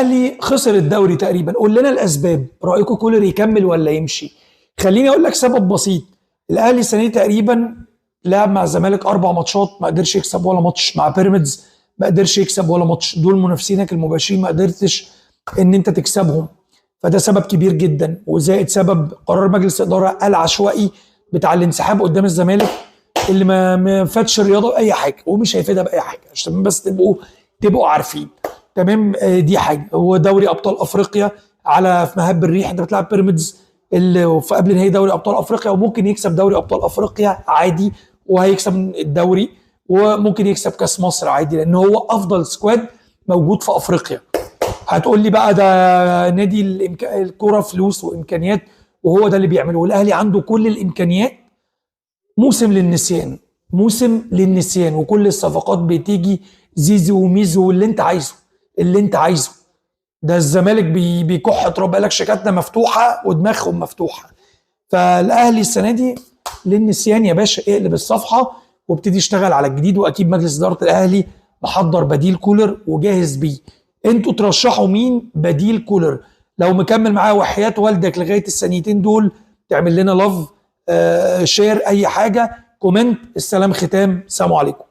الاهلي خسر الدوري تقريبا، قول لنا الاسباب، رايكم كولر يكمل ولا يمشي؟ خليني اقول لك سبب بسيط. الاهلي السنه دي تقريبا لعب مع الزمالك 4 ماتشات ما قدرش يكسب ولا ماتش، مع بيراميدز ما قدرش يكسب ولا ماتش، دول منافسينك المباشرين ما قدرتش ان انت تكسبهم. فده سبب كبير جدا، وزائد سبب قرار مجلس الاداره العشوائي بتاع الانسحاب قدام الزمالك اللي ما فادش الرياضه باي حاجه ومش هيفيدها باي حاجه، عشان بس تبقوا عارفين. تمام. دي حاجه. هو دوري ابطال افريقيا على في مهب الريح، انت بتلعب بيراميدز اللي في قبل نهائي دوري ابطال افريقيا، وممكن يكسب دوري ابطال افريقيا عادي وهيكسب الدوري، وممكن يكسب كاس مصر عادي لان هو افضل سكواد موجود في افريقيا. هتقول لي بقى ده نادي الكوره فلوس وامكانيات، وهو ده اللي بيعمله. والاهلي عنده كل الامكانيات. موسم للنسيان، موسم للنسيان، وكل الصفقات بتيجي زيزو وميزو واللي انت عايزه، اللي انت عايزه. ده الزمالك بيكح تراب، قالك شيكاتنا مفتوحه ودماغهم مفتوحه. فالاهلي السنه دي للنسيان يا باشا، اقلب الصفحه وابتدي اشتغل على الجديد. واكيد مجلس اداره الاهلي محضر بديل كولر وجاهز بيه. انتوا ترشحوا مين بديل كولر لو مكمل معاه؟ وحياه والدك لغايه السنتين دول تعمل لنا لاف، شير، اي حاجه، كومنت. السلام ختام، سلام عليكم.